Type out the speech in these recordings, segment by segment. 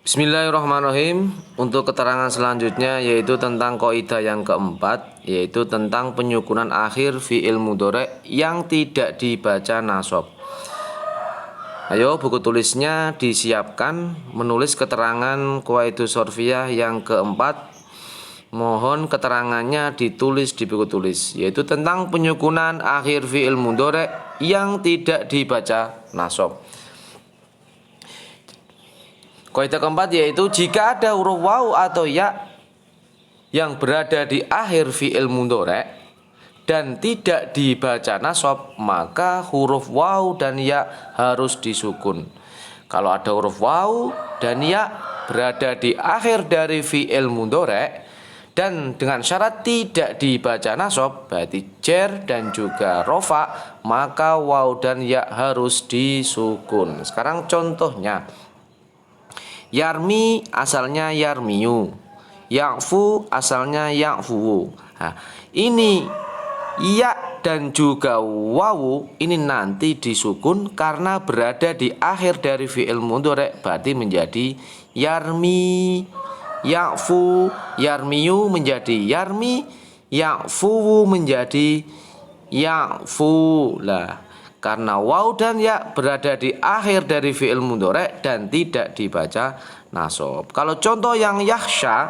Bismillahirrahmanirrahim. Untuk keterangan selanjutnya yaitu tentang kaidah yang keempat, yaitu tentang penyukunan akhir fi'il mudhari' yang tidak dibaca nasab. Ayo buku tulisnya disiapkan, menulis keterangan kaidah sorfiyah yang keempat. Mohon keterangannya ditulis di buku tulis, yaitu tentang penyukunan akhir fi'il mudhari' yang tidak dibaca nasab. Kaidah keempat yaitu jika ada huruf waw atau ya yang berada di akhir fi'il mudhari' dan tidak dibaca nasab, maka huruf waw dan ya harus disukun. Kalau ada huruf waw dan ya berada di akhir dari fi'il mudhari' dan dengan syarat tidak dibaca nasab, berarti jar dan juga rofa, maka waw dan ya harus disukun. Sekarang contohnya. Yarmi asalnya yarmiyu, ya'fu asalnya ya'fu. Nah, ini ya dan juga wawu ini nanti disukun karena berada di akhir dari fi'il mudhari', berarti menjadi yarmi, ya'fu, yarmiyu menjadi yarmi, ya'fu menjadi ya'fu. Lah, karena waw dan ya berada di akhir dari fi'il mudhari' dan tidak dibaca nasab. Kalau contoh yang yakhsha,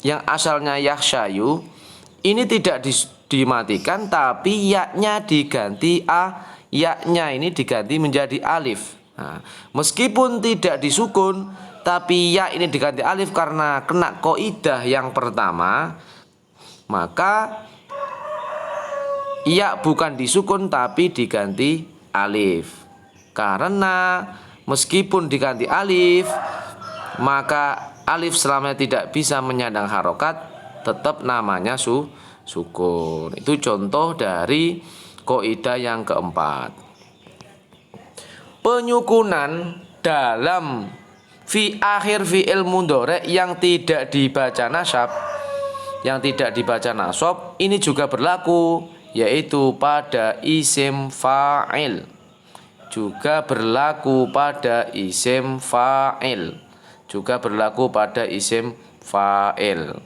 yang asalnya yakhshayu, ini tidak dimatikan tapi ya-nya diganti a, ya-nya ini diganti menjadi alif. Nah, meskipun tidak disukun tapi ya ini diganti alif karena kena kaidah yang pertama, maka ya bukan disukun tapi diganti alif. Karena meskipun diganti alif, maka alif selama tidak bisa menyandang harokat tetap namanya sukun. Itu contoh dari kaidah yang keempat. Penyukunan dalam akhir fi'il mudhari' yang tidak dibaca nasab, ini juga berlaku, yaitu pada isim fa'il. Juga berlaku pada isim fa'il.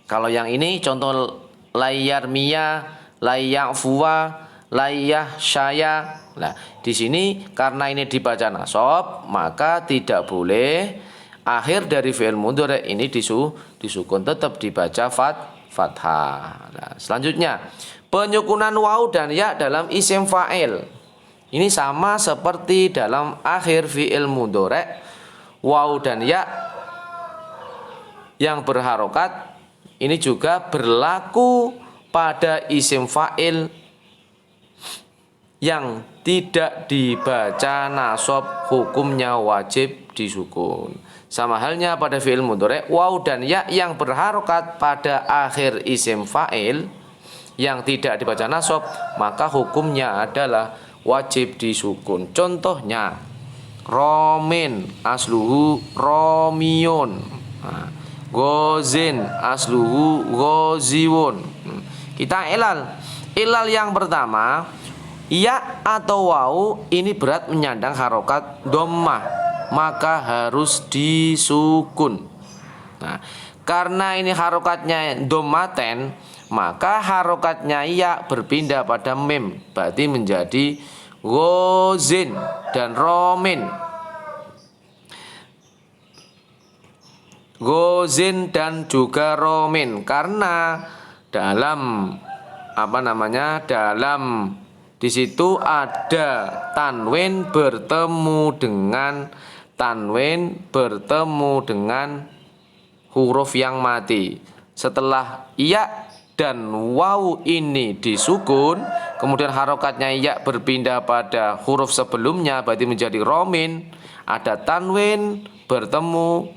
Kalau yang ini contoh layarmiya, layyafuwa, layyahsyaya. Nah, di sini karena ini dibaca nasab, maka tidak boleh akhir dari fi'il mudhari' ini disukun, tetap dibaca fathah. Nah, selanjutnya penyukunan waw dan ya dalam isim fa'il. Ini sama seperti dalam akhir fi'il mudhari', waw dan ya yang berharokat ini juga berlaku pada isim fa'il yang tidak dibaca nasab, hukumnya wajib disukun. Sama halnya pada fi'il mudhari', waw dan ya yang berharokat pada akhir isim fa'il yang tidak dibaca nasab, maka hukumnya adalah wajib disukun. Contohnya romin asluhu romiyun, gozin asluhu goziwun. Kita ilal yang pertama, ya atau waw ini berat menyandang harokat dhammah, maka harus disukun. Nah, karena ini harokatnya dhammaten, maka harokatnya ya berpindah pada mim, berarti menjadi gozin dan romin. Gozin dan juga romin, karena dalam dalam di situ ada tanwin bertemu dengan huruf yang mati. Setelah ya dan waw ini disukun, kemudian harokatnya ya berpindah pada huruf sebelumnya, berarti menjadi romin. Ada tanwin bertemu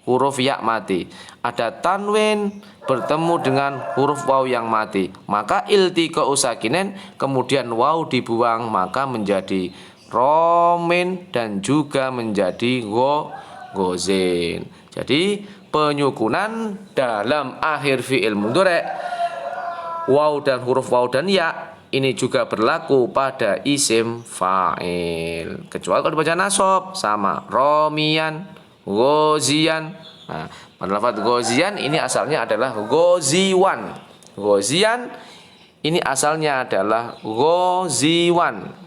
huruf ya mati, ada tanwin bertemu dengan huruf waw yang mati, maka iltiqa'u sakinen, kemudian waw dibuang, maka menjadi romin dan juga menjadi gozin. Jadi penyukunan dalam akhir fi'il mudhari', waw dan huruf waw dan ya ini juga berlaku pada isim fa'il. Kecuali kalau dibaca nasab sama romian, gozian. Nah, pada lafaz gozian ini asalnya adalah goziwan. Gozian ini asalnya adalah goziwan.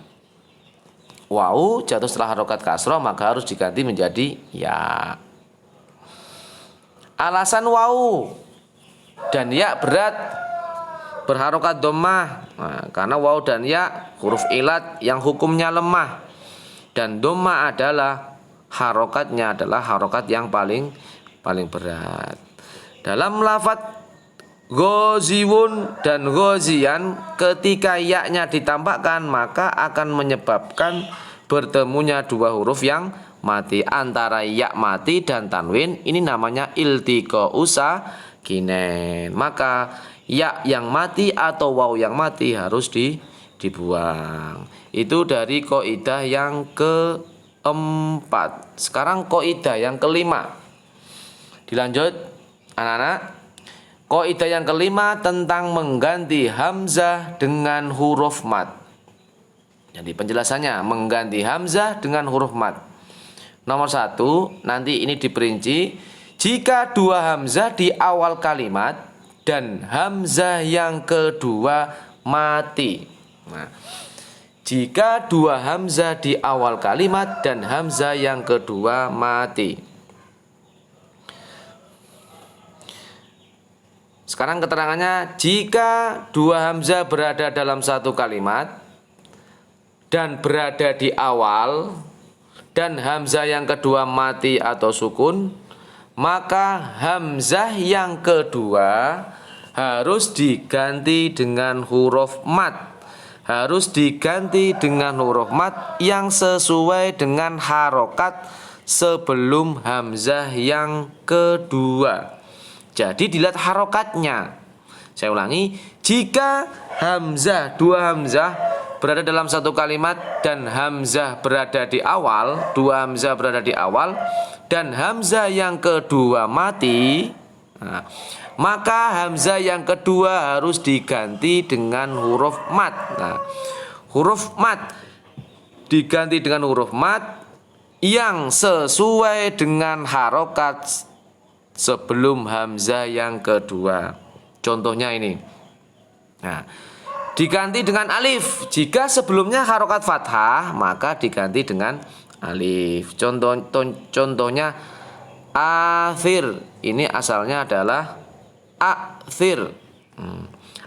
Wawu jatuh setelah harokat kasroh maka harus diganti menjadi ya. Alasan wawu dan ya berat berharokat dhammah. Nah, karena waw dan ya huruf ilat yang hukumnya lemah, dan dhammah adalah harokatnya adalah harokat yang paling berat. Dalam lafadz ghaziwun dan ghazian, ketika ya-nya ditambahkan maka akan menyebabkan bertemunya dua huruf yang mati antara ya mati dan tanwin. Ini namanya iltiqa'u sakinain. Maka ya yang mati atau waw yang mati harus dibuang. Itu dari kaidah yang keempat. Sekarang kaidah yang kelima. Dilanjut anak-anak. Kaidah yang kelima tentang mengganti hamzah dengan huruf mad. Jadi penjelasannya mengganti hamzah dengan huruf mad. Nomor 1, nanti ini diperinci. Jika dua hamzah di awal kalimat dan hamzah yang kedua mati. Nah, jika dua hamzah di awal kalimat dan hamzah yang kedua mati. Sekarang keterangannya, jika dua hamzah berada dalam satu kalimat dan berada di awal dan hamzah yang kedua mati atau sukun, maka hamzah yang kedua harus diganti dengan huruf mad. Harus diganti dengan huruf mad yang sesuai dengan harokat sebelum hamzah yang kedua. Jadi dilihat harokatnya. Saya ulangi, jika dua hamzah berada dalam satu kalimat dan hamzah berada di awal, dua hamzah berada di awal dan hamzah yang kedua mati, nah, maka hamzah yang kedua harus diganti dengan huruf mad. Nah, huruf mad diganti dengan huruf mad yang sesuai dengan harokat sebelum hamzah yang kedua. Contohnya ini. Nah, diganti dengan alif. Jika sebelumnya harokat fathah, maka diganti dengan alif. Contohnya athir. Ini asalnya adalah athir.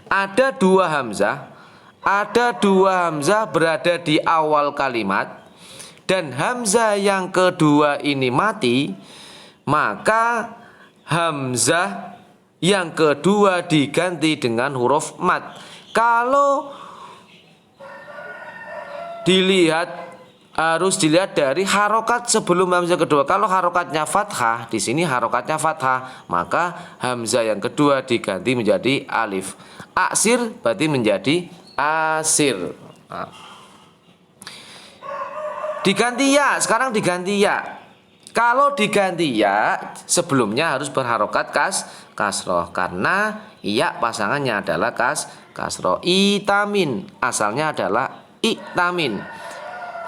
Ada dua hamzah berada di awal kalimat dan hamzah yang kedua ini mati, maka hamzah yang kedua diganti dengan huruf mad. Kalau harus dilihat dari harokat sebelum hamzah kedua. Kalau harokatnya fathah, di sini harokatnya fathah, maka hamzah yang kedua diganti menjadi alif. Aksir berarti menjadi asir. Nah, diganti ya, sekarang diganti ya. Kalau diganti ya, sebelumnya harus berharokat kasroh karena ya pasangannya adalah kasroh. Itamin asalnya adalah iktamin.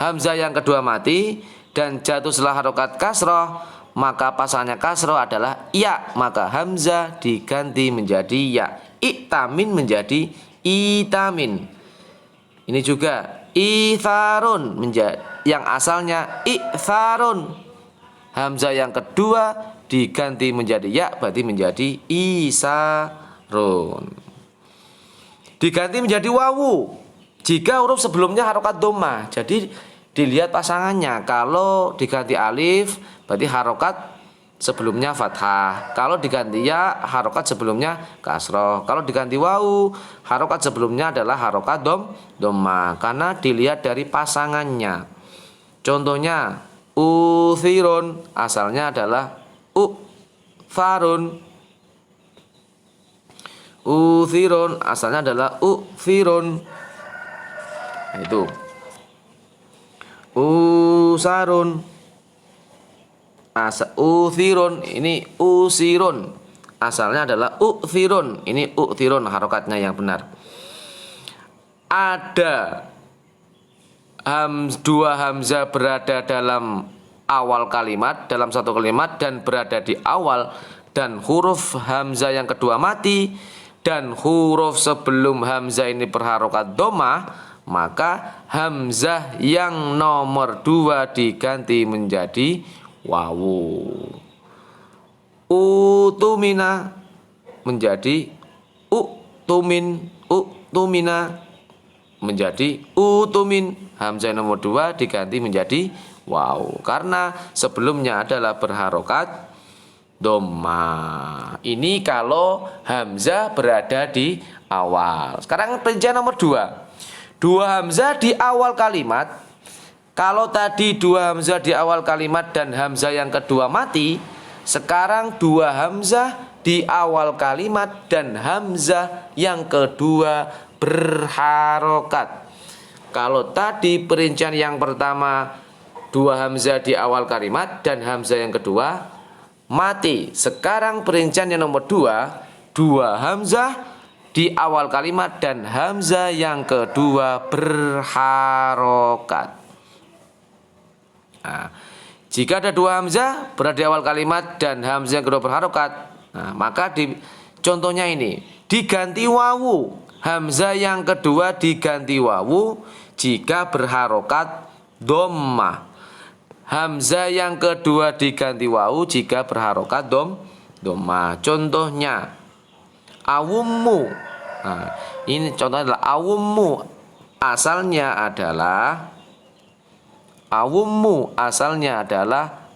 Hamzah yang kedua mati dan jatuh setelah harokat kasroh, maka pasangannya kasroh adalah ya, maka hamzah diganti menjadi ya. Iktamin menjadi itamin. Ini juga itharun yang asalnya itharun. Hamzah yang kedua diganti menjadi ya, berarti menjadi isarun. Diganti menjadi wawu jika huruf sebelumnya harokat dhammah. Jadi dilihat pasangannya. Kalau diganti alif berarti harokat sebelumnya fathah. Kalau diganti ya, harokat sebelumnya kasroh. Kalau diganti wawu, harokat sebelumnya adalah harokat dhammah karena dilihat dari pasangannya. Contohnya uthirun asalnya adalah ufarun. Uthirun asalnya adalah uthirun. Nah, itu usarun. Uthirun ini usirun. Asalnya adalah uthirun. Ini uthirun harokatnya yang benar. ada dua hamzah berada dalam awal kalimat, dalam satu kalimat, dan berada di awal, dan huruf hamzah yang kedua mati, dan huruf sebelum hamzah ini berharokat dhammah, maka hamzah yang nomor 2 diganti menjadi wawu. Utumina menjadi utumina menjadi utumin. Hamzah nomor 2 diganti menjadi wawu karena sebelumnya adalah berharokat dhammah. Ini kalau hamzah berada di awal. Sekarang perincian nomor 2. Dua hamzah di awal kalimat. Kalau tadi dua hamzah di awal kalimat dan hamzah yang kedua mati, sekarang dua hamzah di awal kalimat dan hamzah yang kedua berharokat. Kalau tadi perincian yang pertama dua hamzah di awal kalimat dan hamzah yang kedua mati. Sekarang perincian yang nomor 2, dua hamzah di awal kalimat dan hamzah yang kedua berharokat. Nah, jika ada dua hamzah berada di awal kalimat dan hamzah yang kedua berharokat, nah, maka contohnya ini diganti wawu. Hamzah yang kedua diganti wawu jika berharokat dhammah. Hamzah yang kedua diganti wawu jika berharokat dhammah. Contohnya awummu. Nah, ini contohnya adalah awummu. Asalnya adalah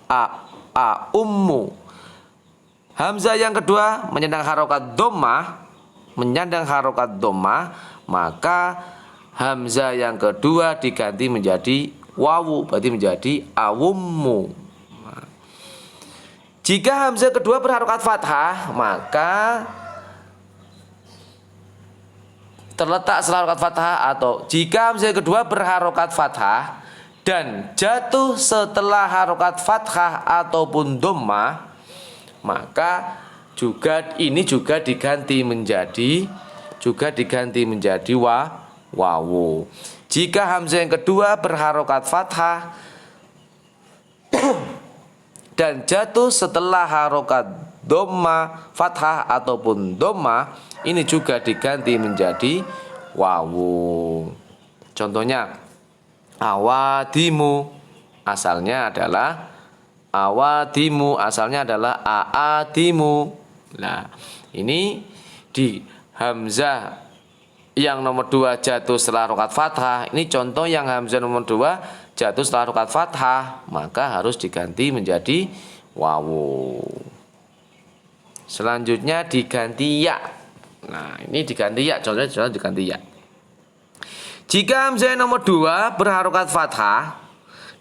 aummu. Hamzah yang kedua menyandang harokat dhammah, maka hamzah yang kedua diganti menjadi wawu, berarti menjadi awummu. Jika hamzah kedua berharokat fathah, maka terletak setelah harokat fathah, atau jika hamzah kedua berharokat fathah dan jatuh setelah harokat fathah ataupun dhammah, maka ini juga diganti menjadi wawu. Jika hamzah yang kedua berharokat fathah dan jatuh setelah harokat dhammah, fathah ataupun dhammah, ini juga diganti menjadi wawu. Contohnya awadimu asalnya adalah aadimu. Nah, ini di hamzah yang nomor 2 jatuh setelah harokat fathah. Ini contoh yang hamzah nomor 2 jatuh setelah harokat fathah, maka harus diganti menjadi wawu. Selanjutnya diganti ya. Nah, ini diganti ya, contohnya diganti ya. Jika hamzah nomor 2 berharokat fathah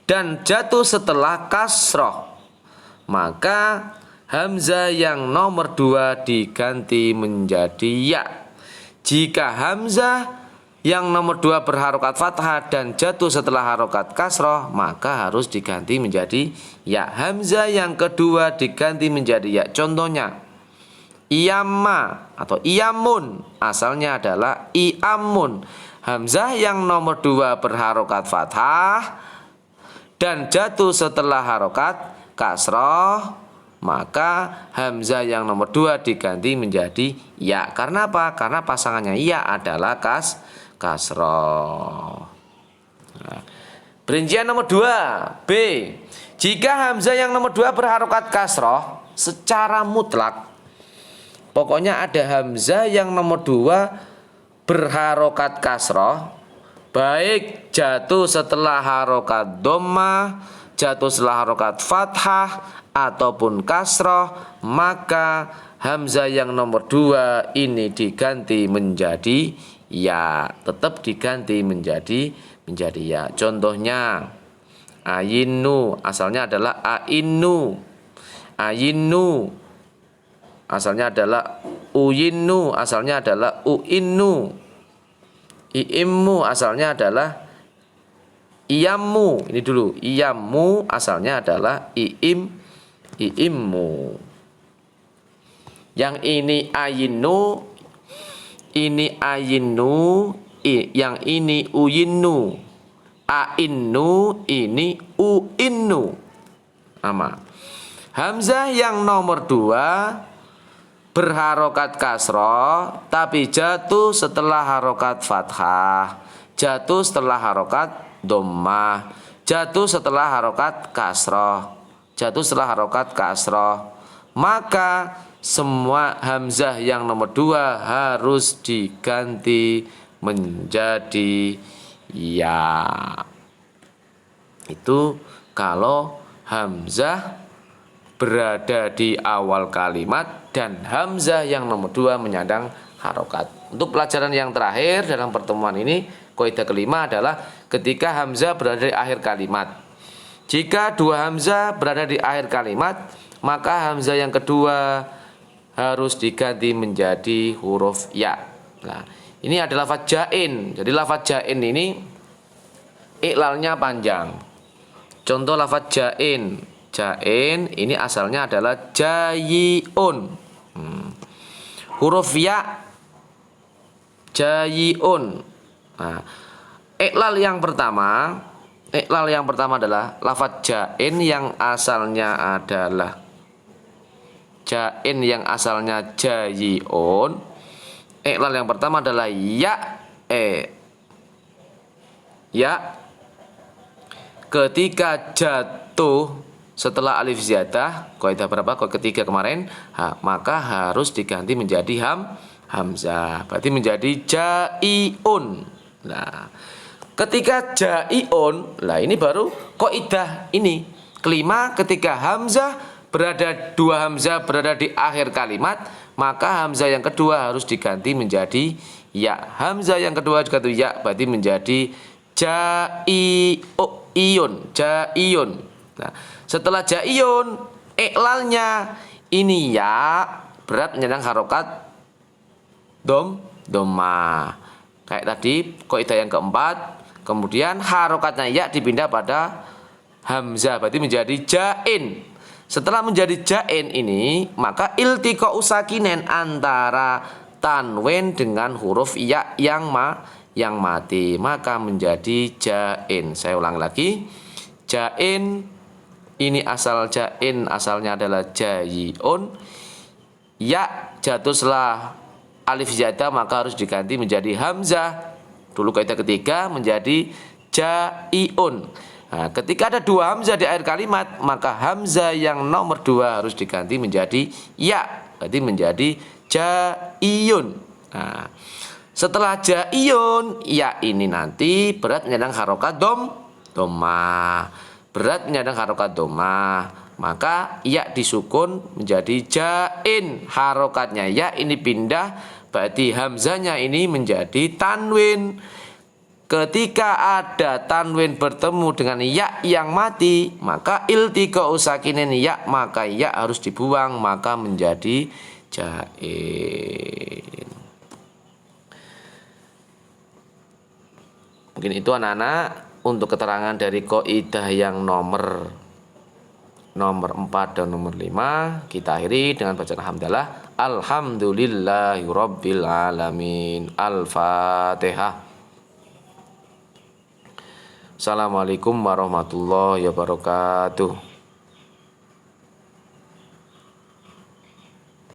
dan jatuh setelah kasroh, maka hamzah yang nomor 2 diganti menjadi ya. Jika hamzah yang nomor 2 berharokat fathah dan jatuh setelah harokat kasroh, maka harus diganti menjadi ya. Hamzah yang kedua diganti menjadi ya. Contohnya iyamma atau iyamun, asalnya adalah iamun. Hamzah yang nomor 2 berharokat fathah dan jatuh setelah harokat kasroh, maka hamzah yang nomor 2 diganti menjadi ya. Karena apa? Karena pasangannya ya adalah kasroh. Nah, perincian nomor 2 B. Jika hamzah yang nomor 2 berharokat kasroh secara mutlak, pokoknya ada hamzah yang nomor 2 berharokat kasroh, baik jatuh setelah harokat dhammah, jatuh setelah harokat fathah ataupun kasroh, maka hamzah yang nomor 2 ini diganti menjadi ya, tetap diganti menjadi ya. Contohnya ayinu, asalnya adalah ainu. Ayinu asalnya adalah uyinu, asalnya adalah uinu. Iimmu asalnya adalah iyammu. Ini dulu, iyammu asalnya adalah iimmu. Yang ini ayinu yang ini uyinnu. Ainnu ini uinnu. Sama. Hamzah yang nomor 2 berharokat kasroh tapi jatuh setelah harokat fathah, jatuh setelah harokat dhammah, jatuh setelah harokat kasroh, jatuh setelah harokat kasroh. Maka semua hamzah yang nomor 2 harus diganti menjadi ya. Itu kalau hamzah berada di awal kalimat dan hamzah yang nomor 2 menyandang harokat. Untuk pelajaran yang terakhir dalam pertemuan ini, kaidah kelima adalah ketika hamzah berada di akhir kalimat. Jika dua hamzah berada di akhir kalimat, maka hamzah yang kedua harus diganti menjadi huruf ya. Nah, ini adalah lafaz jain. Jadi lafaz jain ini iklalnya panjang. Contoh lafaz jain. Jain ini asalnya adalah jayiun. Huruf ya jayiun. Nah, iklal yang pertama adalah lafaz jain yang asalnya adalah jain yang asalnya jayiun. Iklal yang pertama adalah ya ya. Ketika jatuh setelah alif ziyadah, kaidah berapa? Kaidah ketiga kemarin, maka harus diganti menjadi hamzah. Berarti menjadi jaiun. Nah, ketika jaiun, lah ini baru kaidah ini kelima, ketika dua hamzah berada di akhir kalimat, maka hamzah yang kedua harus diganti menjadi ya. Hamzah yang kedua diganti ya, berarti menjadi jaiyun. Nah, setelah jaiyun, iklalnya ini ya berat menyandang harokat dhammah. Kayak tadi kaidah yang keempat, kemudian harokatnya ya dipindah pada hamzah, berarti menjadi jain. Setelah menjadi jain ini, maka iltiqa'u sakinen antara tanwin dengan huruf ya yang mati, maka menjadi jain. Saya ulang lagi. Jain ini asalnya adalah jayiun. Ya jatuh setelah alif ziyadah, maka harus diganti menjadi hamzah. Dulu kaidah ketiga menjadi jaiun. Nah, ketika ada dua hamzah di akhir kalimat, maka hamzah yang nomor 2 harus diganti menjadi ya, berarti menjadi jaiyun. Nah, setelah jaiyun, ya ini nanti berat menyandang harokat dhammah. Berat menyandang harokat dhammah, maka ya disukun menjadi jain. Harokatnya ya ini pindah, berarti hamzahnya ini menjadi tanwin. Ketika ada tanwin bertemu dengan ya yang mati, maka iltiqa'u sakinin ya, maka ya harus dibuang, maka menjadi jain. Mungkin itu anak-anak untuk keterangan dari kaidah yang nomor 4 dan nomor 5. Kita akhiri dengan bacaan hamdalah. Alhamdulillahirabbil alamin. Al-Fatihah. Assalamualaikum warahmatullahi wabarakatuh.